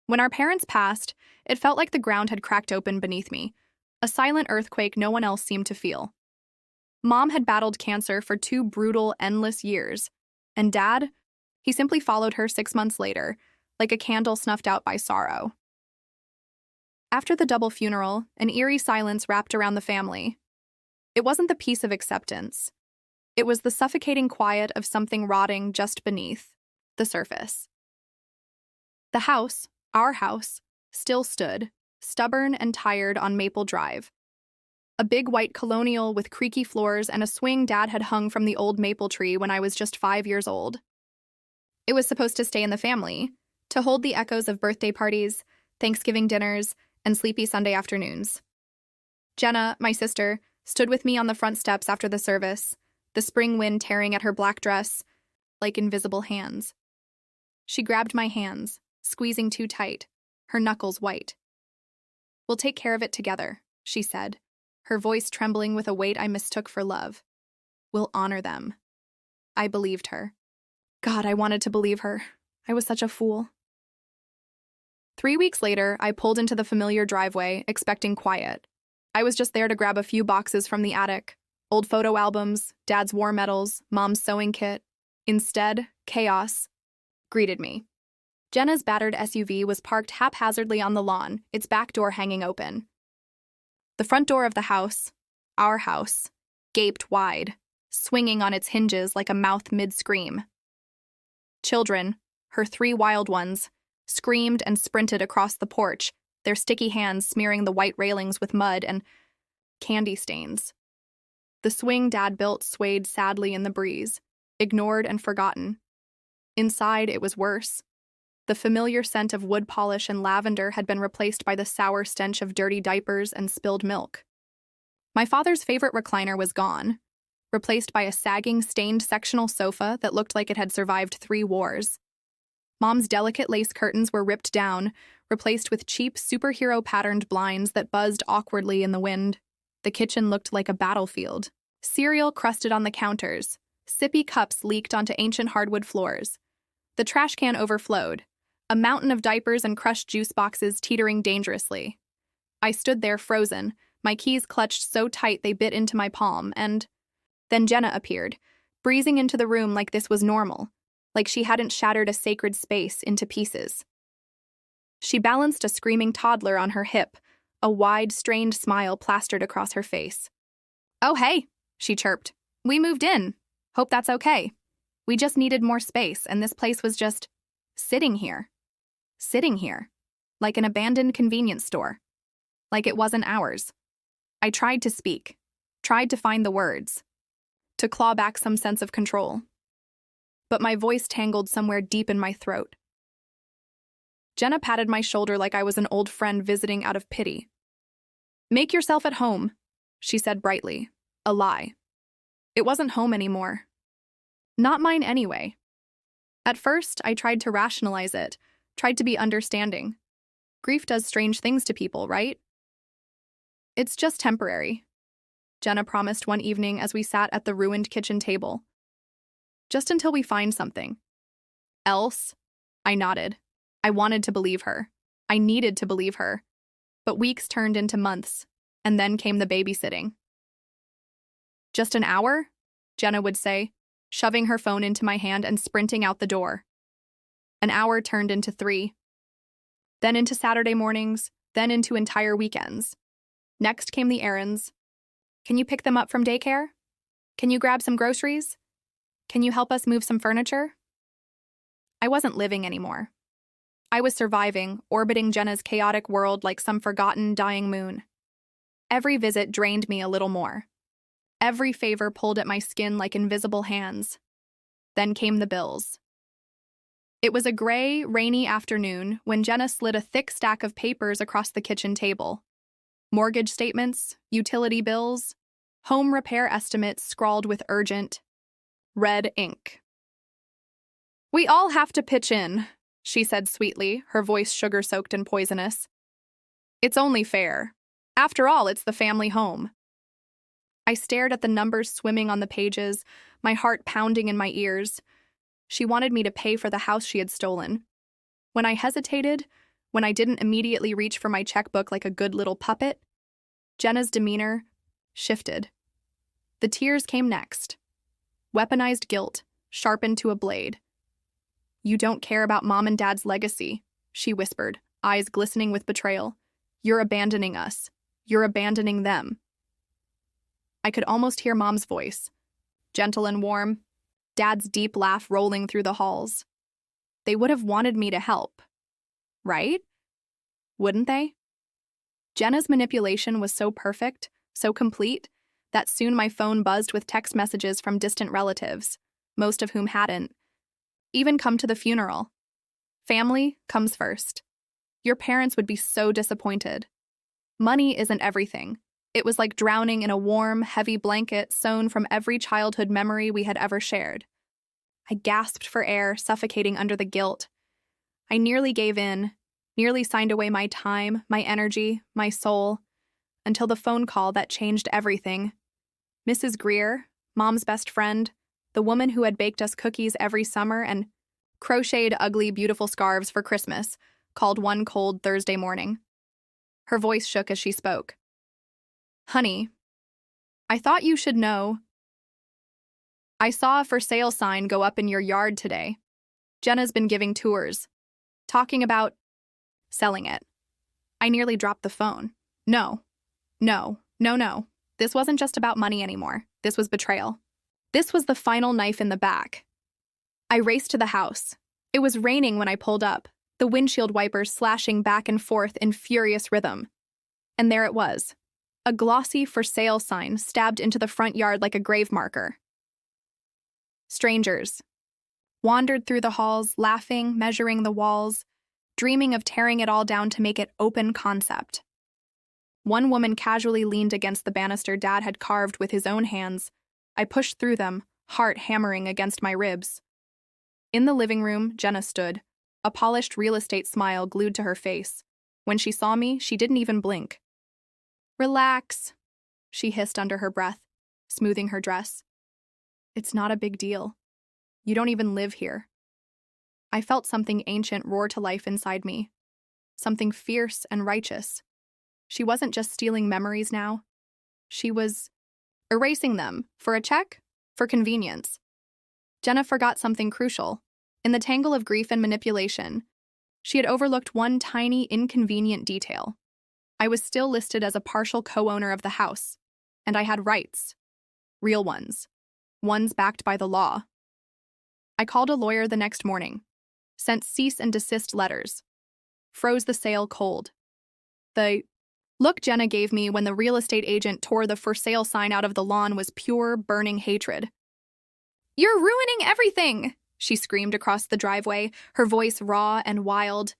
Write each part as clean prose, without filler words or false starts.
When our parents passed, it felt like the ground had cracked open beneath me, a silent earthquake no one else seemed to feel. Mom had battled cancer for 2 brutal, endless years, and Dad, he simply followed her 6 months later, like a candle snuffed out by sorrow. After the double funeral, an eerie silence wrapped around the family. It wasn't the peace of acceptance. It was the suffocating quiet of something rotting just beneath the surface. The house, our house, still stood, stubborn and tired on Maple Drive. A big white colonial with creaky floors and a swing Dad had hung from the old maple tree when I was just 5 years old. It was supposed to stay in the family, to hold the echoes of birthday parties, Thanksgiving dinners, and sleepy Sunday afternoons. Jenna, my sister, stood with me on the front steps after the service, the spring wind tearing at her black dress like invisible hands. She grabbed my hands, squeezing too tight, her knuckles white. "We'll take care of it together," she said, her voice trembling with a weight I mistook for love. "We'll honor them." I believed her. God, I wanted to believe her. I was such a fool. 3 weeks later, I pulled into the familiar driveway, expecting quiet. I was just there to grab a few boxes from the attic. Old photo albums, Dad's war medals, Mom's sewing kit. Instead, chaos greeted me. Jenna's battered SUV was parked haphazardly on the lawn, its back door hanging open. The front door of the house, our house, gaped wide, swinging on its hinges like a mouth mid-scream. Children, her 3 wild ones, screamed and sprinted across the porch, their sticky hands smearing the white railings with mud and candy stains. The swing Dad built swayed sadly in the breeze, ignored and forgotten. Inside, it was worse. The familiar scent of wood polish and lavender had been replaced by the sour stench of dirty diapers and spilled milk. My father's favorite recliner was gone, replaced by a sagging, stained sectional sofa that looked like it had survived 3 wars. Mom's delicate lace curtains were ripped down, replaced with cheap, superhero-patterned blinds that buzzed awkwardly in the wind. The kitchen looked like a battlefield. Cereal crusted on the counters. Sippy cups leaked onto ancient hardwood floors. The trash can overflowed. A mountain of diapers and crushed juice boxes teetering dangerously. I stood there frozen, my keys clutched so tight they bit into my palm, and then Jenna appeared, breezing into the room like this was normal, like she hadn't shattered a sacred space into pieces. She balanced a screaming toddler on her hip, a wide, strained smile plastered across her face. "Oh, hey," she chirped. "We moved in. Hope that's okay. We just needed more space, and this place was just sitting here. Sitting here. Like an abandoned convenience store. Like it wasn't ours." I tried to speak, tried to find the words, to claw back some sense of control. But my voice tangled somewhere deep in my throat. Jenna patted my shoulder like I was an old friend visiting out of pity. "Make yourself at home," she said brightly. A lie. It wasn't home anymore. Not mine anyway. At first, I tried to rationalize it, tried to be understanding. Grief does strange things to people, right? "It's just temporary," Jenna promised one evening as we sat at the ruined kitchen table. "Just until we find something." "Else?" I nodded. I wanted to believe her. I needed to believe her. But weeks turned into months, and then came the babysitting. "Just an hour?" Jenna would say, shoving her phone into my hand and sprinting out the door. An hour turned into 3. Then into Saturday mornings, then into entire weekends. Next came the errands. "Can you pick them up from daycare? Can you grab some groceries? Can you help us move some furniture?" I wasn't living anymore. I was surviving, orbiting Jenna's chaotic world like some forgotten, dying moon. Every visit drained me a little more. Every favor pulled at my skin like invisible hands. Then came the bills. It was a gray, rainy afternoon when Jenna slid a thick stack of papers across the kitchen table. Mortgage statements, utility bills, home repair estimates scrawled with urgent, red ink. "We all have to pitch in," she said sweetly, her voice sugar-soaked and poisonous. "It's only fair. After all, it's the family home." I stared at the numbers swimming on the pages, my heart pounding in my ears. She wanted me to pay for the house she had stolen. When I hesitated, when I didn't immediately reach for my checkbook like a good little puppet, Jenna's demeanor shifted. The tears came next. Weaponized guilt, sharpened to a blade. "You don't care about Mom and Dad's legacy," she whispered, eyes glistening with betrayal. "You're abandoning us. You're abandoning them." I could almost hear Mom's voice, gentle and warm, Dad's deep laugh rolling through the halls. They would have wanted me to help, right? Wouldn't they? Jenna's manipulation was so perfect, so complete, that soon my phone buzzed with text messages from distant relatives, most of whom hadn't even come to the funeral. Family comes first. Your parents would be so disappointed. Money isn't everything. It was like drowning in a warm, heavy blanket sewn from every childhood memory we had ever shared. I gasped for air, suffocating under the guilt. I nearly gave in, nearly signed away my time, my energy, my soul, until the phone call that changed everything. Mrs. Greer, Mom's best friend, the woman who had baked us cookies every summer and crocheted ugly, beautiful scarves for Christmas, called one cold Thursday morning. Her voice shook as she spoke. "Honey, I thought you should know. I saw a for sale sign go up in your yard today. Jenna's been giving tours, talking about selling it." I nearly dropped the phone. No. This wasn't just about money anymore. This was betrayal. This was the final knife in the back. I raced to the house. It was raining when I pulled up, the windshield wipers slashing back and forth in furious rhythm. And there it was, a glossy for sale sign stabbed into the front yard like a grave marker. Strangers wandered through the halls, laughing, measuring the walls, dreaming of tearing it all down to make it open concept. One woman casually leaned against the banister Dad had carved with his own hands. I pushed through them, heart hammering against my ribs. In the living room, Jenna stood, a polished real estate smile glued to her face. When she saw me, she didn't even blink. "Relax," she hissed under her breath, smoothing her dress. "It's not a big deal. You don't even live here." I felt something ancient roar to life inside me, something fierce and righteous. She wasn't just stealing memories now. She was erasing them for a check, for convenience. Jenna forgot something crucial. In the tangle of grief and manipulation, she had overlooked one tiny, inconvenient detail. I was still listed as a partial co-owner of the house, and I had rights. Real ones. Ones backed by the law. I called a lawyer the next morning, sent cease and desist letters, froze the sale cold. The look Jenna gave me when the real estate agent tore the for sale sign out of the lawn was pure, burning hatred. "You're ruining everything!" she screamed across the driveway, her voice raw and wild.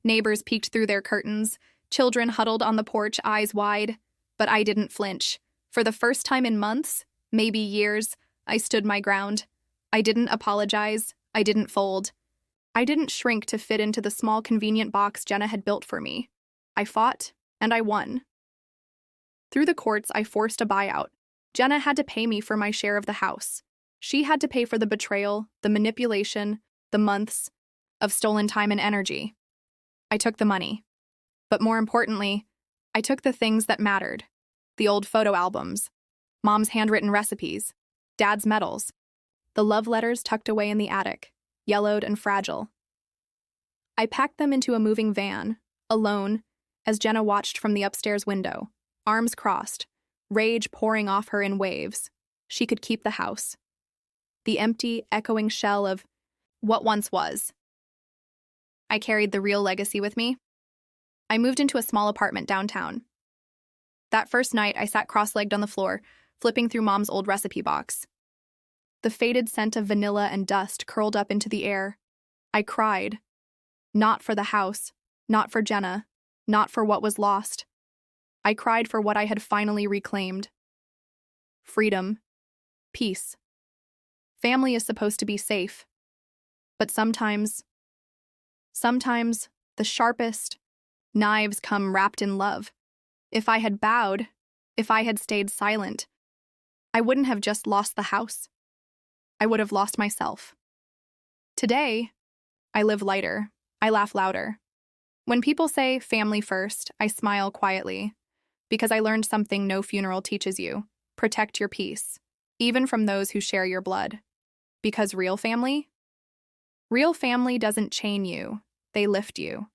Neighbors peeked through their curtains, children huddled on the porch, eyes wide. But I didn't flinch. For the first time in months, maybe years, I stood my ground. I didn't apologize. I didn't fold. I didn't shrink to fit into the small, convenient box Jenna had built for me. I fought, and I won. Through the courts, I forced a buyout. Jenna had to pay me for my share of the house. She had to pay for the betrayal, the manipulation, the months of stolen time and energy. I took the money. But more importantly, I took the things that mattered. The old photo albums, Mom's handwritten recipes, Dad's medals, the love letters tucked away in the attic, yellowed and fragile. I packed them into a moving van, alone, as Jenna watched from the upstairs window, arms crossed, rage pouring off her in waves. She could keep the house. The empty, echoing shell of what once was. I carried the real legacy with me. I moved into a small apartment downtown. That first night, I sat cross-legged on the floor, flipping through Mom's old recipe box. The faded scent of vanilla and dust curled up into the air. I cried. Not for the house, not for Jenna, not for what was lost. I cried for what I had finally reclaimed. Freedom. Peace. Family is supposed to be safe. But sometimes the sharpest knives come wrapped in love. If I had bowed, if I had stayed silent, I wouldn't have just lost the house. I would have lost myself. Today, I live lighter. I laugh louder. When people say family first, I smile quietly because I learned something no funeral teaches you. Protect your peace, even from those who share your blood. Because real family doesn't chain you, they lift you.